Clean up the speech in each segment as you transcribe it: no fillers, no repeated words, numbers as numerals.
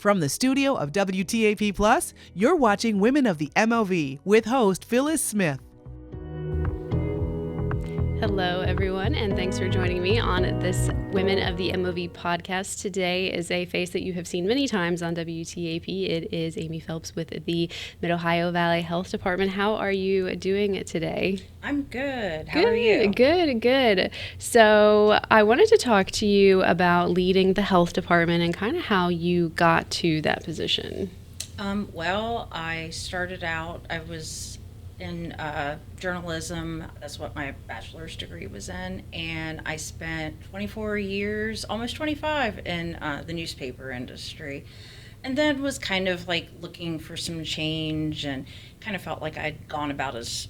From the studio of WTAP Plus, you're watching Women of the MOV with host Phyllis Smith. Hello, everyone, and thanks for joining me on this Women of the MOV podcast. Today is a face that you have seen many times on WTAP. It is Amy Phelps with the Mid-Ohio Valley Health Department. How are you doing today? I'm good. How are you? Good. So I wanted to talk to you about leading the health department and kind of how you got to that position. Well, I started out, I was in journalism. That's what my bachelor's degree was in. And I spent 24 years, almost 25, in the newspaper industry. And then was kind of like looking for some change and kind of felt like I'd gone about as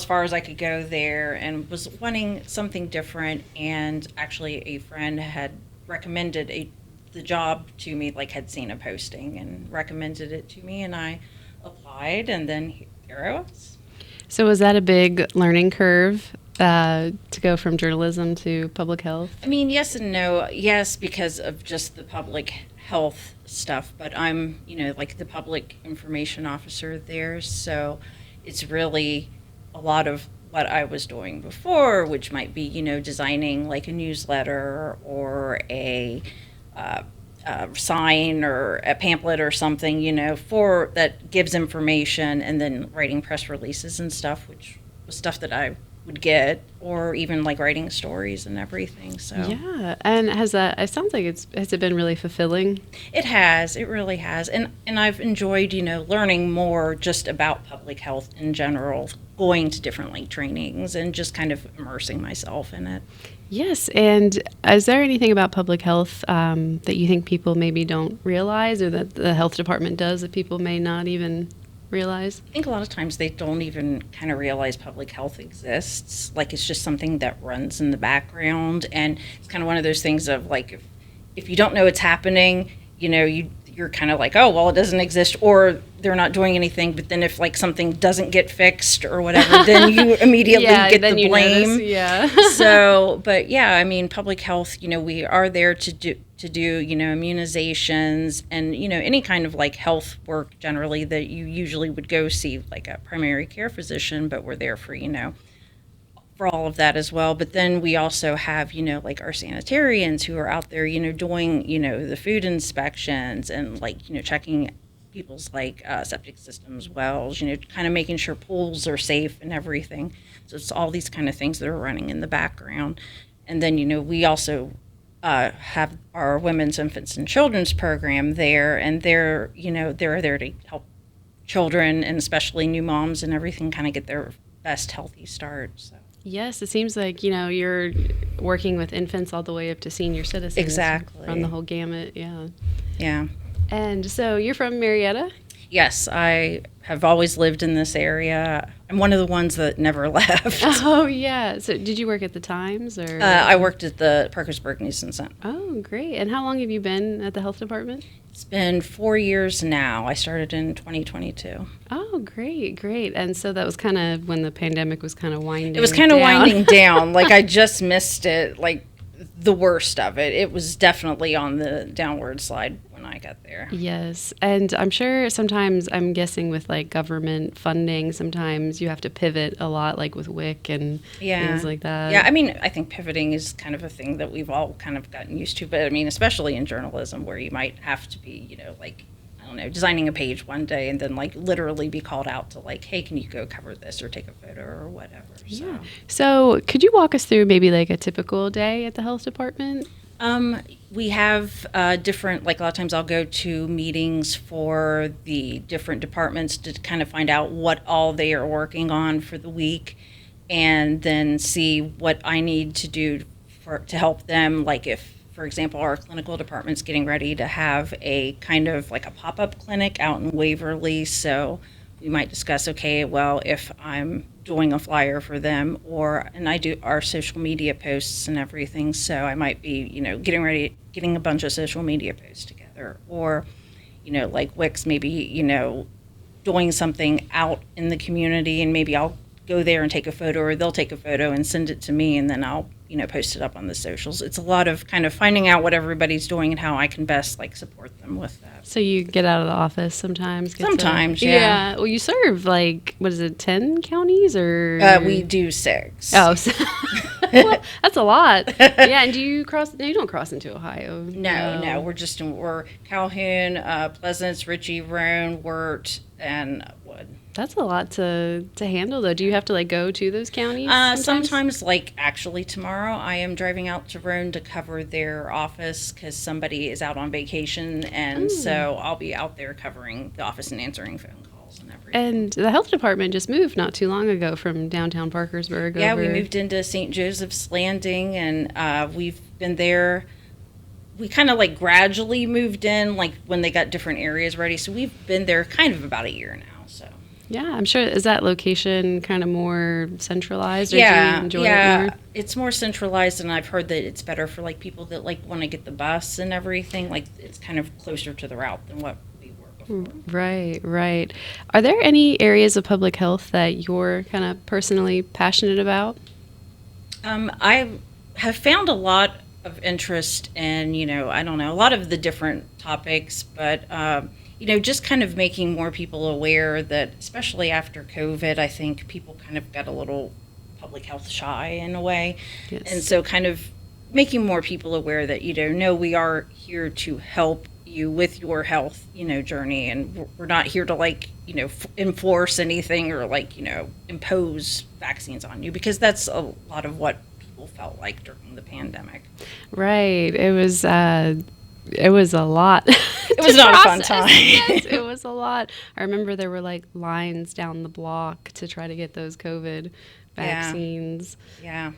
far as I could go there and was wanting something different. And actually a friend had recommended the job to me, like had seen a posting and recommended it to me, and I applied, and then here I was. So was that a big learning curve to go from journalism to public health? I mean, yes and no. Yes, because of just the public health stuff, but I'm, like the public information officer there, so it's really a lot of what I was doing before, which might be, designing like a newsletter or a sign or a pamphlet or something, for that gives information, and then writing press releases and stuff, which was stuff that I would get, or even like writing stories and everything. So yeah, and it sounds like has it been really fulfilling? It has, it really has, and I've enjoyed, learning more just about public health in general, going to different trainings and just kind of immersing myself in it. Yes, and is there anything about public health that you think people maybe don't realize, or that the health department does that people may not even realize? I think a lot of times they don't even kind of realize public health exists. Like, it's just something that runs in the background, and it's kind of one of those things of like, if you don't know it's happening, you're kind of like, oh, well, it doesn't exist, or they're not doing anything. But then if like something doesn't get fixed or whatever, then you immediately get the blame. Notice, yeah. So, but yeah, I mean, public health, we are there to do immunizations and, any kind of like health work generally that you usually would go see like a primary care physician, but we're there for, for all of that as well. But then we also have, like our sanitarians who are out there, doing, the food inspections and like, checking people's like septic systems, wells, kind of making sure pools are safe and everything. So it's all these kind of things that are running in the background. And then, we also have our women's, infants, and children's program there, and they're there to help children and especially new moms and everything kind of get their best healthy start. So. Yes, it seems like, you're working with infants all the way up to senior citizens. Exactly. From the whole gamut, yeah. Yeah. And so you're from Marietta? Yes, I have always lived in this area. I'm one of the ones that never left. Oh, yeah. So did you work at the Times? Or? I worked at the Parkersburg News and Center. Oh, great. And how long have you been at the health department? It's been 4 years now. I started in 2022. Oh, great. And so that was kind of when the pandemic was kind of winding down. It was kind of winding down. Like, I just missed it, like the worst of it. It was definitely on the downward slide when I got there. Yes. And I'm sure sometimes, I'm guessing with like government funding, sometimes you have to pivot a lot, like with WIC and things like that. Yeah, I mean, I think pivoting is kind of a thing that we've all kind of gotten used to. But I mean, especially in journalism, where you might have to be, like, I don't know, designing a page one day and then like literally be called out to like, hey, can you go cover this or take a photo or whatever. Yeah. So could you walk us through maybe like a typical day at the health department? We have different, like a lot of times I'll go to meetings for the different departments to kind of find out what all they are working on for the week, and then see what I need to do to help them. Like if, for example, our clinical department's getting ready to have a kind of like a pop-up clinic out in Waverly, so we might discuss, okay, well, if I'm doing a flyer for them, and I do our social media posts and everything, so I might be, getting a bunch of social media posts together, or, like Wix, maybe, doing something out in the community, and maybe I'll go there and take a photo, or they'll take a photo and send it to me, and then I'll, post it up on the socials. It's a lot of kind of finding out what everybody's doing and how I can best like support them with that. So you get out of the office sometimes? Sometimes, yeah. Yeah. Well, you serve like, what is it, 10 counties or? We do 6. Oh, well, that's a lot. Yeah, and do you cross? No, you don't cross into Ohio. No. We're Calhoun, Pleasance, Ritchie, Roan, Wirt, and Wood. That's a lot to handle, though. Do you have to like go to those counties? Sometimes, like actually tomorrow, I am driving out to Roan to cover their office because somebody is out on vacation, and so I'll be out there covering the office and answering phone calls and everything. And the health department just moved not too long ago from downtown Parkersburg. Yeah, we moved into St. Joseph's Landing, and we've been there. We kind of like gradually moved in, like when they got different areas ready. So we've been there kind of about a year now. So yeah, I'm sure. Is that location kind of more centralized? Or do you enjoy it more? It's more centralized, and I've heard that it's better for like people that like want to get the bus and everything. Like it's kind of closer to the route than what we were before. Right. Are there any areas of public health that you're kind of personally passionate about? I have found a lot of interest in, I don't know, a lot of the different topics, but, just kind of making more people aware that, especially after COVID, I think people kind of got a little public health shy in a way. Yes. And so kind of making more people aware that, no, we are here to help you with your health, journey. And we're not here to like, enforce anything or like, impose vaccines on you, because that's a lot of what people felt like during the pandemic. Right. It was a lot. It was not a fun time. Yes, it was a lot. I remember there were like lines down the block to try to get those COVID vaccines. Yeah.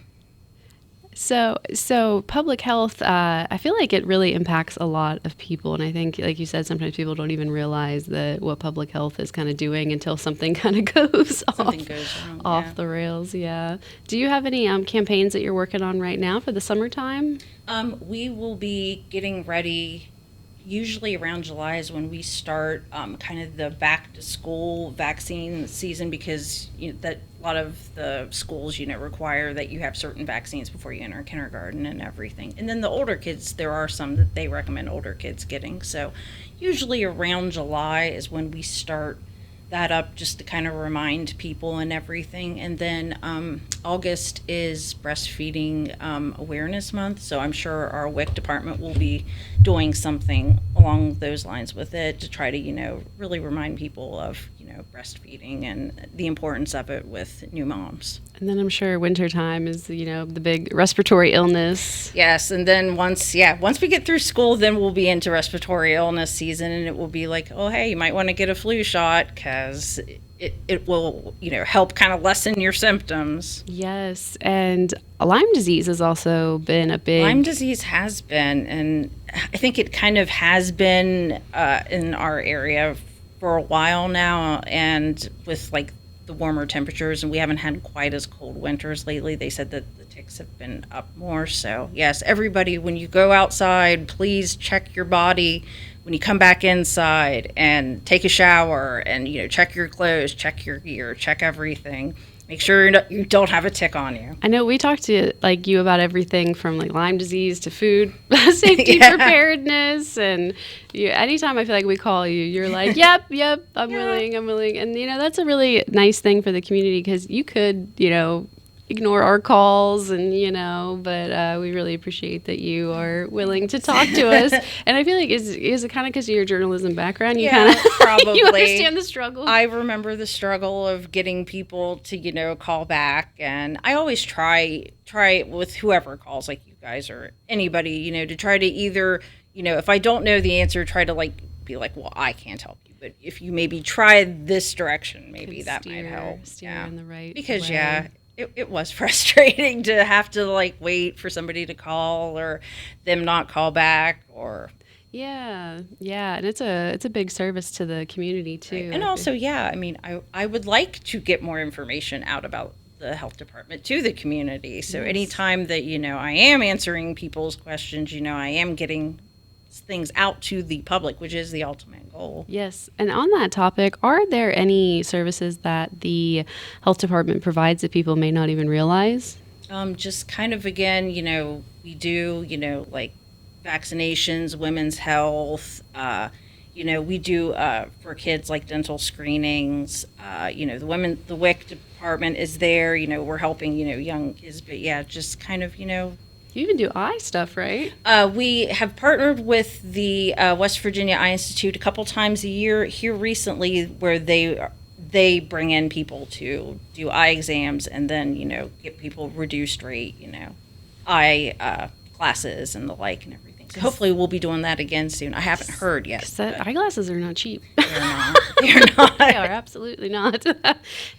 So public health, I feel like it really impacts a lot of people. And I think, like you said, sometimes people don't even realize that what public health is kind of doing until something kind of goes off the rails. Yeah. Do you have any campaigns that you're working on right now for the summertime? We will be getting ready. Usually around July is when we start kind of the back to school vaccine season, because that a lot of the schools require that you have certain vaccines before you enter kindergarten and everything. And then the older kids, there are some that they recommend older kids getting. So usually around July is when we start that up, just to kind of remind people and everything. And then August is breastfeeding awareness month, so I'm sure our WIC department will be doing something along those lines with it to try to really remind people of breastfeeding and the importance of it with new moms. And then I'm sure wintertime is the big respiratory illness. Yes, and then once we get through school, then we'll be into respiratory illness season, and it will be like, oh hey, you might want to get a flu shot because it will help kind of lessen your symptoms. Yes, and Lyme disease has also been a big... Lyme disease has been, and I think it kind of has been in our area for a while now, and with like the warmer temperatures, and we haven't had quite as cold winters lately. They said that the ticks have been up more. So yes, everybody, when you go outside, please check your body when you come back inside, and take a shower, and check your clothes, check your gear, check everything. Make sure you don't have a tick on you. I know we talked to you about everything from like Lyme disease to food safety preparedness, and anytime I feel like we call you, you're like, yep, I'm willing. And that's a really nice thing for the community, because you could ignore our calls, and but we really appreciate that you are willing to talk to us. And I feel like is it kind of because of your journalism background, you kind of probably you understand the struggle. I remember the struggle of getting people to call back, and I always try it with whoever calls, like you guys or anybody, to try to either if I don't know the answer, try to be like, well, I can't help you, but if you maybe try this direction, maybe that might help. Steer in the right because way. It was frustrating to have to wait for somebody to call, or them not call back, or yeah, and it's a big service to the community too. Right. And also, I would like to get more information out about the health department to the community. So anytime that I am answering people's questions, I am getting things out to the public, which is the ultimate goal. Yes. And on that topic, are there any services that the health department provides that people may not even realize? Just kind of, again, we do, like vaccinations, women's health, we do for kids like dental screenings, the WIC department is there, we're helping, young kids, but yeah, just kind of, You even do eye stuff, right? We have partnered with the West Virginia Eye Institute a couple times a year here recently, where they bring in people to do eye exams and then, get people reduced rate, eye classes and the like and everything. So hopefully we'll be doing that again soon. I haven't heard yet. Eyeglasses are not cheap. They're not. They're not. They are absolutely not.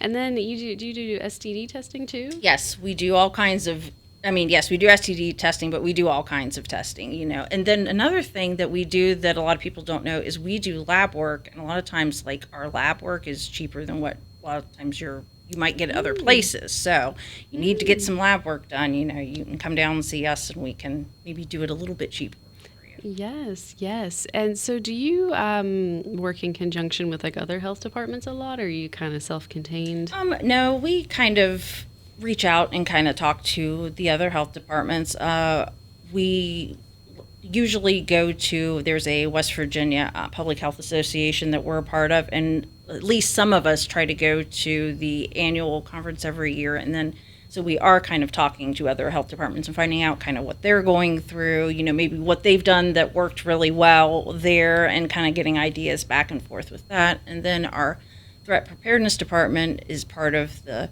And then do you do STD testing too? Yes, we do all kinds of. Yes, we do STD testing, but we do all kinds of testing, And then another thing that we do that a lot of people don't know is we do lab work, and a lot of times, like, our lab work is cheaper than what a lot of times you might get other places. So you need to get some lab work done. You can come down and see us, and we can maybe do it a little bit cheaper for you. Yes. And so do you work in conjunction with like other health departments a lot, or are you kind of self-contained? No, we kind of reach out and kind of talk to the other health departments. We usually there's a West Virginia Public Health Association that we're a part of, and at least some of us try to go to the annual conference every year, and then so we are kind of talking to other health departments and finding out kind of what they're going through, maybe what they've done that worked really well there, and kind of getting ideas back and forth with that. And then our threat preparedness department is part of the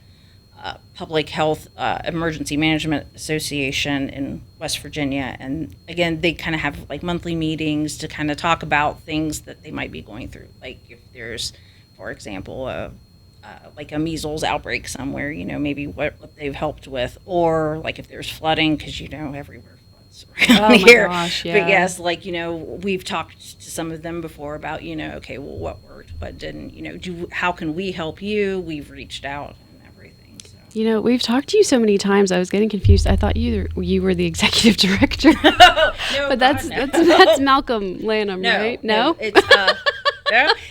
Public Health Emergency Management Association in West Virginia, and again, they kind of have like monthly meetings to kind of talk about things that they might be going through, like if there's, for example, like a measles outbreak somewhere, maybe what they've helped with, or like if there's flooding, because everywhere floods around here. Gosh, yeah. But yes, like we've talked to some of them before about okay, well, what worked, what didn't, how can we help you? We've reached out. We've talked to you so many times. I was getting confused. I thought you were the executive director. No, but that's Malcolm Lanham, right? No, it's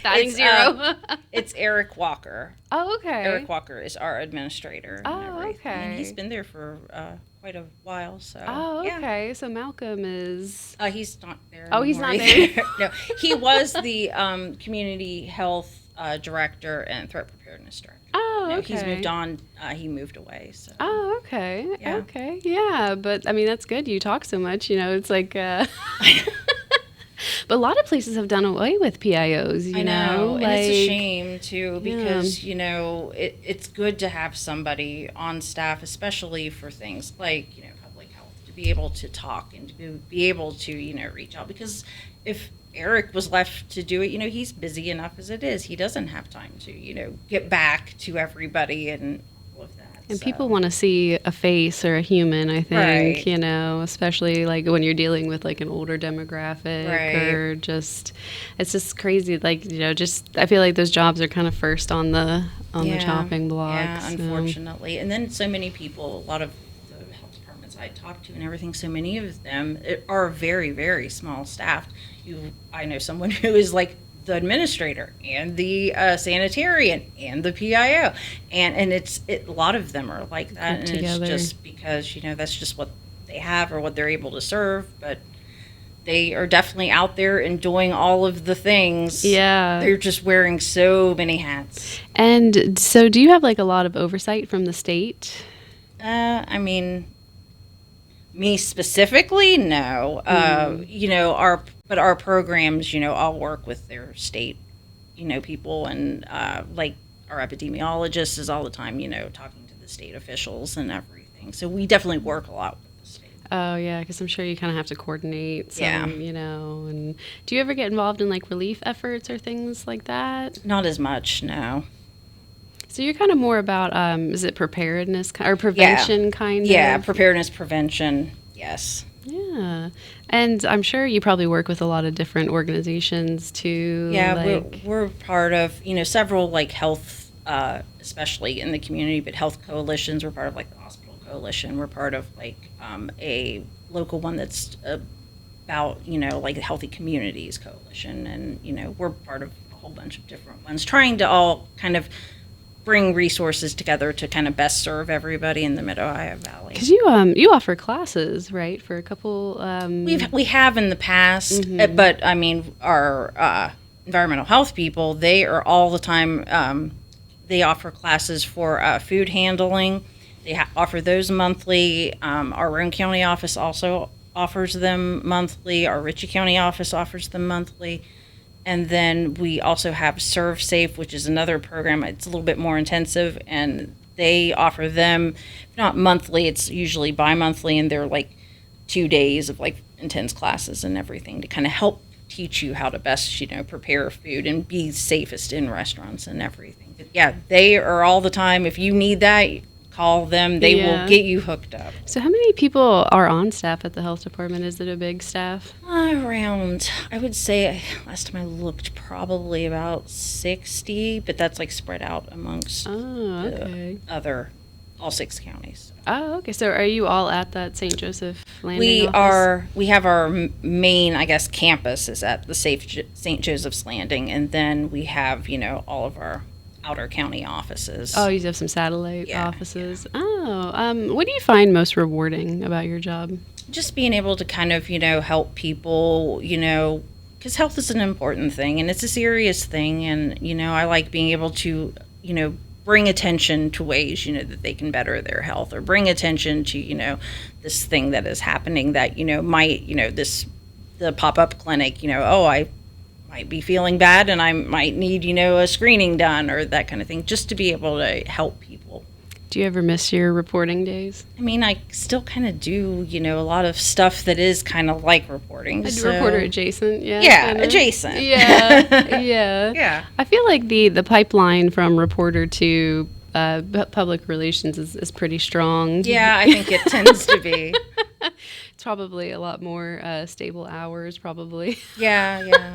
batting zero. It's Eric Walker. Oh, okay. Eric Walker is our administrator. Oh, okay. And he's been there for quite a while. So. Oh, okay. Yeah. So Malcolm is. He's not there. Oh, he's not there. No, he was the community health director and threat preparedness director. Oh, okay. He's moved on. He moved away. So. Oh, okay. Yeah. Okay. Yeah, but that's good. You talk so much. It's like. But a lot of places have done away with PIOs. I know, and it's a shame too, because it's good to have somebody on staff, especially for things like public health, to be able to talk and to be able to reach out. Because if Eric was left to do it, he's busy enough as it is. He doesn't have time to get back to everybody and all of that. And people want to see a face or a human, I think, right. Especially like when you're dealing with like an older demographic, right. Or it's just crazy. Like, I feel like those jobs are kind of first on the chopping block. Yeah, unfortunately. And then so many people, a lot of the health departments I talk to and everything, so many of them are very, very small staffed. I know someone who is like the administrator and the sanitarian and the PIO, and a lot of them are like that, and together. It's just because that's just what they have or what they're able to serve, but they are definitely out there and doing all of the things. Yeah, they're just wearing so many hats. And so, do you have like a lot of oversight from the state? Me specifically, no. Our programs, all work with their state, people, and like our epidemiologist is all the time, talking to the state officials and everything. So we definitely work a lot with the state. Oh yeah, because I'm sure you kind of have to coordinate some, yeah. And do you ever get involved in like relief efforts or things like that? Not as much, no. So you're kind of more about, is it preparedness or prevention kind of? Yeah, preparedness, prevention, yes. Yeah. And I'm sure you probably work with a lot of different organizations too. Yeah, we're part of, several like health, especially in the community, but health coalitions. We're part of like the hospital coalition. We're part of like a local one that's about, like the Healthy Communities Coalition. And, we're part of a whole bunch of different ones, trying to all kind of bring resources together to kind of best serve everybody in the Mid-Ohio Valley. Because you offer classes, right, for a couple. We have in the past, but I mean, our environmental health people, they are all the time. They offer classes for food handling. They offer those monthly. Our Roane County office also offers them monthly. Our Ritchie County office offers them monthly. And then we also have Serve Safe, which is another program. It's a little bit more intensive, and they offer them, if not monthly, it's usually bi-monthly, and they're like 2 days of like intense classes and everything to kind of help teach you how to best, prepare food and be safest in restaurants and everything. But yeah, they are all the time. If you need that, call them. They will get you hooked up. So how many people are on staff at the health department? Is it a big staff? Around, I would say, last time I looked, probably about 60, but that's like spread out amongst all 6 counties. Oh, okay. So are you all at that St. Joseph Landing office? We have our main, I guess, campus is at the St. Joseph's Landing, and then we have, all of our outer county offices. Oh, you have some satellite offices. Yeah. Oh, what do you find most rewarding about your job? Just being able to kind of, help people, because health is an important thing and it's a serious thing. And, I like being able to, bring attention to ways, that they can better their health, or bring attention to, this thing that is happening that, might, the pop-up clinic, I might be feeling bad and I might need, a screening done or that kind of thing, just to be able to help people. Do you ever miss your reporting days? I mean, I still kind of do, a lot of stuff that is kind of like reporting. Reporter adjacent, yeah. Yeah, adjacent. Yeah, yeah. Yeah. I feel like the pipeline from reporter to public relations is pretty strong. Yeah, I think it tends to be. It's probably a lot more stable hours, probably. Yeah.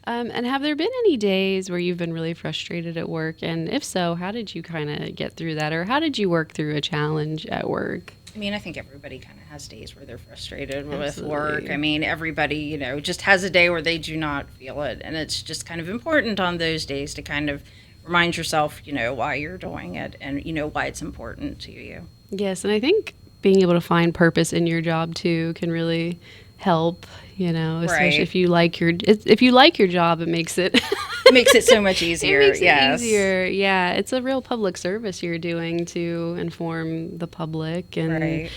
And have there been any days where you've been really frustrated at work? And if so, how did you kind of get through that? Or how did you work through a challenge at work? I mean, I think everybody kind of has days where they're frustrated with work. I mean, everybody, just has a day where they do not feel it. And it's just kind of important on those days to kind of remind yourself, why you're doing it and, why it's important to you. Yes, and I think being able to find purpose in your job, too, can really help, especially if you like your job, it makes it so much easier. It makes it easier. Yeah, it's a real public service you're doing to inform the public, and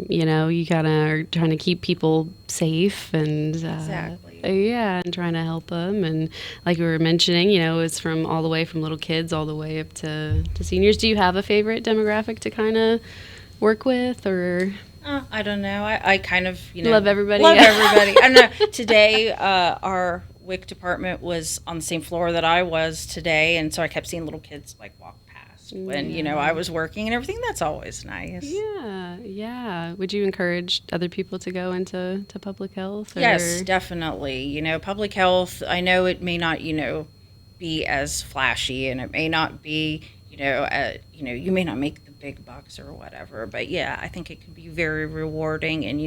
you kind of are trying to keep people safe and and trying to help them. And like we were mentioning, it's from all the way from little kids all the way up to seniors. Do you have a favorite demographic to kind of work with, or? I don't know. I kind of, love everybody. Everybody. I don't know. Today, our WIC department was on the same floor that I was today, and so I kept seeing little kids like walk past when I was working and everything. That's always nice. Yeah. Would you encourage other people to go into public health? Or? Yes, definitely. Public health. I know it may not, be as flashy, and it may not be, you may not make big bucks or whatever, but yeah, I think it can be very rewarding, and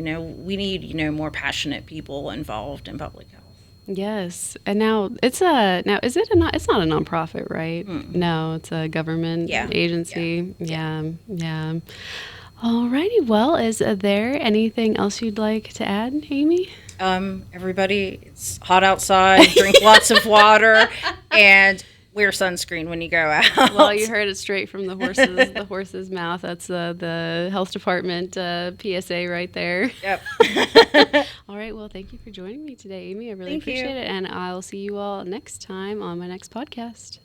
we need more passionate people involved in public health. Yes, and now is it it's not a nonprofit, right? No, it's a government agency. Yeah. Alrighty, well, is there anything else you'd like to add, Amy? Everybody, it's hot outside, drink lots of water, and wear sunscreen when you go out. Well, you heard it straight from the horse's mouth. That's the health department PSA right there. Yep. All right. Well, thank you for joining me today, Amy. I really appreciate it. And I'll see you all next time on my next podcast.